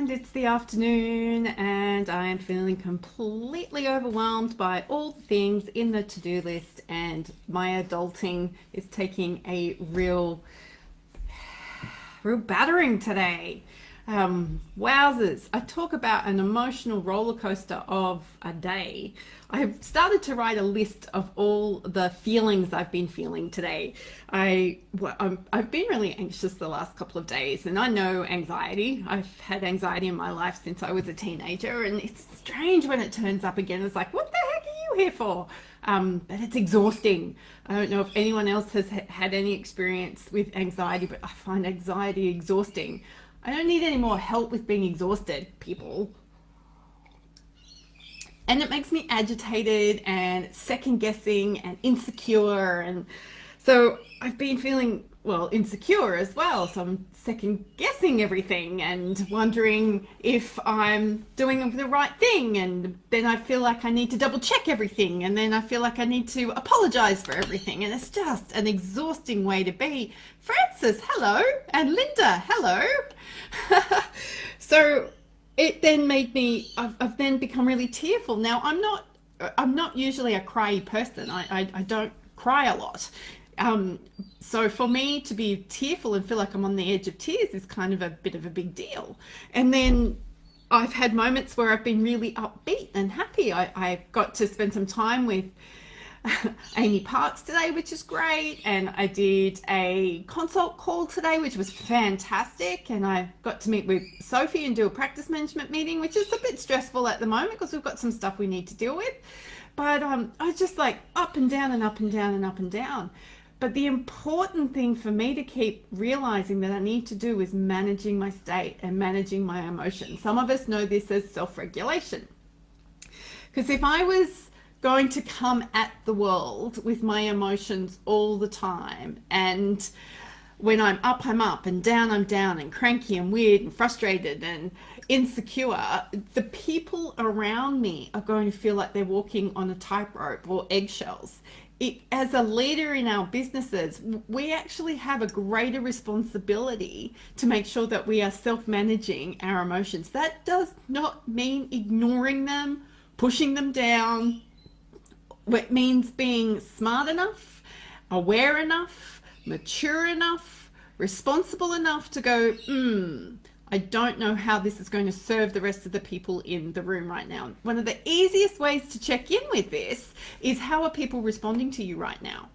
And it's the afternoon, and I am feeling completely overwhelmed by all the things in the to-do list, and my adulting is taking a real battering today. Wowzers. I talk about an emotional roller coaster of a day. I've started to write a list of all the feelings I've been feeling today. I've been really anxious the last couple of days, and I know anxiety. I've had anxiety in my life since I was a teenager, and it's strange when it turns up again. It's like, what the heck are you here for? But it's exhausting. I don't know if anyone else has had any experience with anxiety, but I find anxiety exhausting. I don't need any more help with being exhausted, people. And it makes me agitated and second guessing and insecure. And so I've been feeling, well, insecure as well. So I'm second guessing everything and wondering if I'm doing the right thing. And then I feel like I need to double check everything. And then I feel like I need to apologize for everything. And it's just an exhausting way to be. Francis, hello. And Linda, hello. So it then made me, I've then become really tearful. Now I'm not usually a cryy person. I don't cry a lot. So for me to be tearful and feel like I'm on the edge of tears is kind of a bit of a big deal. And then I've had moments where I've been really upbeat and happy. I got to spend some time with Amy Parks today, which is great. And I did a consult call today, which was fantastic. And I got to meet with Sophie and do a practice management meeting, which is a bit stressful at the moment because we've got some stuff we need to deal with. But I was just like up and down and up and down and up and down. But the important thing for me to keep realizing that I need to do is managing my state and managing my emotions. Some of us know this as self-regulation. Because if I was going to come at the world with my emotions all the time, and when I'm up and down I'm down, and cranky and weird and frustrated and insecure, the people around me are going to feel like they're walking on a tightrope or eggshells. As a leader in our businesses, we actually have a greater responsibility to make sure that we are self-managing our emotions. That does not mean ignoring them, pushing them down. It means being smart enough, aware enough, mature enough, responsible enough to go, I don't know how this is going to serve the rest of the people in the room right now. One of the easiest ways to check in with this is, how are people responding to you right now?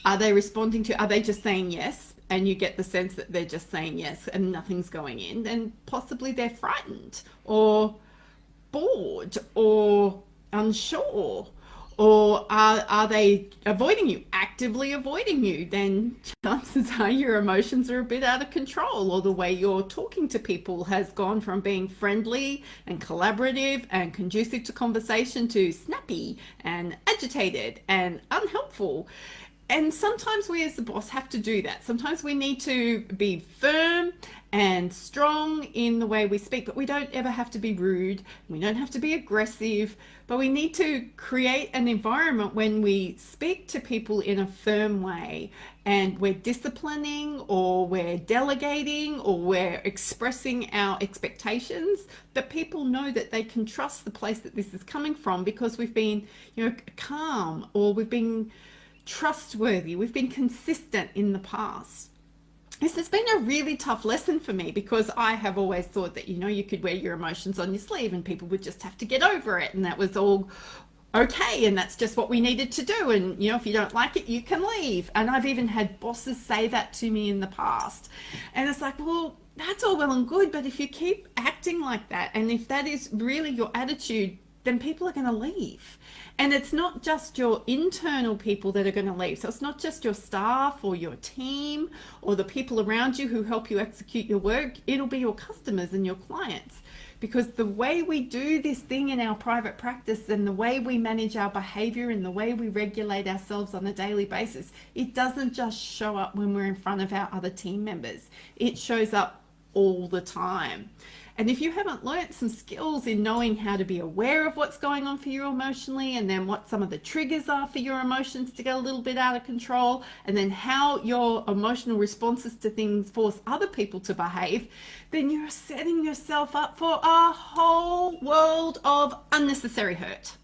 Are they just saying yes? And you get the sense that they're just saying yes and nothing's going in. Then possibly they're frightened or bored or unsure. Or are they avoiding you, actively avoiding you? Then chances are your emotions are a bit out of control, or the way you're talking to people has gone from being friendly and collaborative and conducive to conversation to snappy and agitated and unhelpful. And sometimes we as the boss have to do that. Sometimes we need to be firm and strong in the way we speak, but we don't ever have to be rude. We don't have to be aggressive, but we need to create an environment when we speak to people in a firm way, and we're disciplining or we're delegating or we're expressing our expectations, that people know that they can trust the place that this is coming from, because we've been, calm, or we've been trustworthy, we've been consistent in the past. This has been a really tough lesson for me, because I have always thought that, you could wear your emotions on your sleeve and people would just have to get over it, and that was all okay, and that's just what we needed to do, and if you don't like it, you can leave. And I've even had bosses say that to me in the past, and it's like, well, that's all well and good, but if you keep acting like that, and if that is really your attitude, then people are going to leave. And it's not just your internal people that are going to leave. So it's not just your staff or your team or the people around you who help you execute your work. It'll be your customers and your clients. Because the way we do this thing in our private practice, and the way we manage our behavior and the way we regulate ourselves on a daily basis, it doesn't just show up when we're in front of our other team members. It shows up all the time. And if you haven't learnt some skills in knowing how to be aware of what's going on for you emotionally, and then what some of the triggers are for your emotions to get a little bit out of control, and then how your emotional responses to things force other people to behave, then you're setting yourself up for a whole world of unnecessary hurt.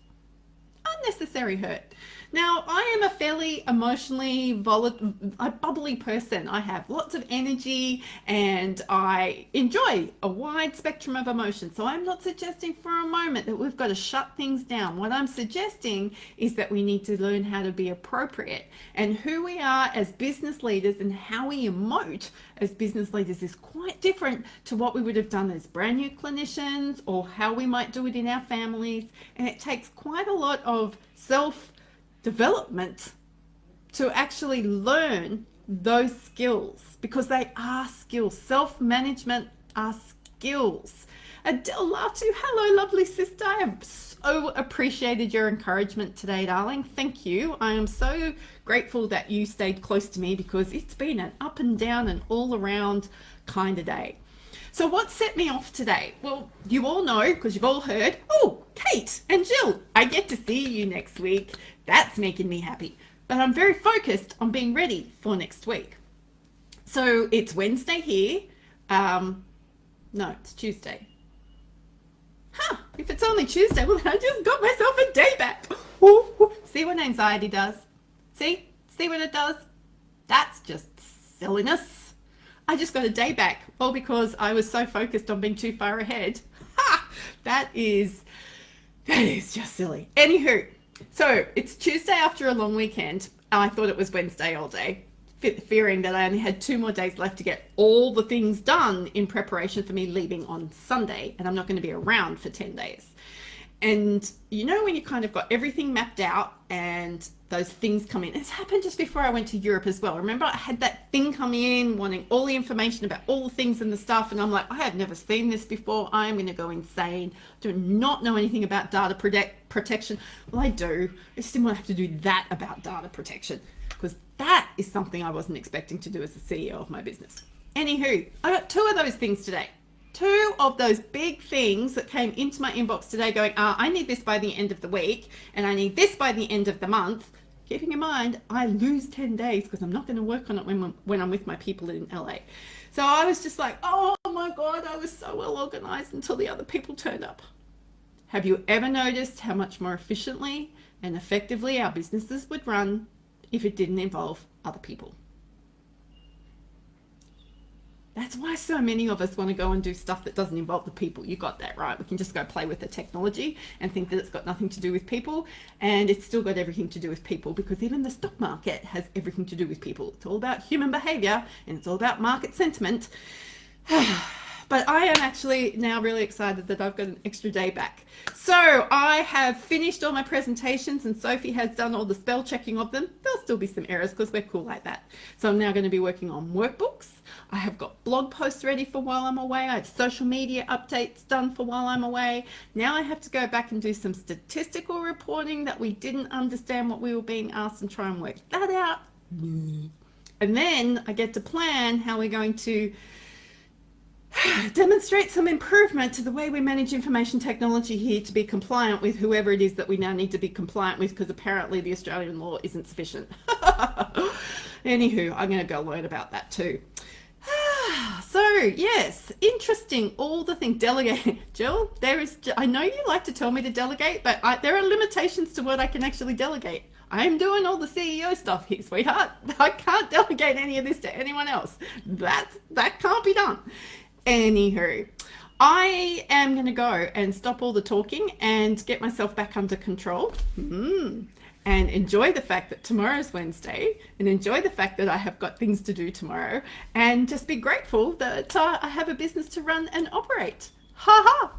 Unnecessary hurt. Now, I am a fairly emotionally bubbly person. I have lots of energy and I enjoy a wide spectrum of emotions. So I'm not suggesting for a moment that we've got to shut things down. What I'm suggesting is that we need to learn how to be appropriate, and who we are as business leaders and how we emote as business leaders is quite different to what we would have done as brand new clinicians, or how we might do it in our families. And it takes quite a lot of self-development to actually learn those skills, because they are skills. Self-management are skills. Adele Latu, hello, lovely sister. I have so appreciated your encouragement today, darling. Thank you. I am so grateful that you stayed close to me, because it's been an up and down and all around kind of day. So what set me off today? Well, you all know, because you've all heard, oh, Kate and Jill, I get to see you next week. That's making me happy. But I'm very focused on being ready for next week. So it's Wednesday here. No, it's Tuesday. If it's only Tuesday, well, I just got myself a day back. Ooh. See what anxiety does? See what it does? That's just silliness. I just got a day back, all because I was so focused on being too far ahead. That is just silly. Anywho, so it's Tuesday after a long weekend. I thought it was Wednesday all day, fearing that I only had 2 more days left to get all the things done in preparation for me leaving on Sunday, and I'm not going to be around for 10 days. And you know, when you kind of got everything mapped out and those things come in. It's happened just before I went to Europe as well. Remember, I had that thing come in wanting all the information about all the things and the stuff, and I'm like, I have never seen this before. I'm going to go insane. Do not know anything about data protection. Well, I do. I just didn't want to have to do that about data protection, because that is something I wasn't expecting to do as the CEO of my business. Anywho, I got 2 of those things today. 2 of those big things that came into my inbox today going, I need this by the end of the week, and I need this by the end of the month. Keeping in mind, I lose 10 days because I'm not going to work on it when I'm with my people in LA. So I was just like, oh my God, I was so well organized until the other people turned up. Have you ever noticed how much more efficiently and effectively our businesses would run if it didn't involve other people? That's why so many of us want to go and do stuff that doesn't involve the people. You got that right. We can just go play with the technology and think that it's got nothing to do with people, and it's still got everything to do with people, because even the stock market has everything to do with people. It's all about human behavior, and it's all about market sentiment. But I am actually now really excited that I've got an extra day back. So I have finished all my presentations, and Sophie has done all the spell checking of them. There'll still be some errors because we're cool like that. So I'm now going to be working on workbooks. I have got blog posts ready for while I'm away. I have social media updates done for while I'm away. Now I have to go back and do some statistical reporting that we didn't understand what we were being asked, and try and work that out. And then I get to plan how we're going to demonstrate some improvement to the way we manage information technology here to be compliant with whoever it is that we now need to be compliant with, because apparently the Australian law isn't sufficient. Anywho, I'm going to go learn about that too. So yes, interesting, all the things. Delegating. Jill, I know you like to tell me to delegate, but there are limitations to what I can actually delegate. I'm doing all the CEO stuff here, sweetheart. I can't delegate any of this to anyone else. That can't be done. Anywho, I am going to go and stop all the talking and get myself back under control. And enjoy the fact that tomorrow's Wednesday, and enjoy the fact that I have got things to do tomorrow, and just be grateful that I have a business to run and operate. Ha ha!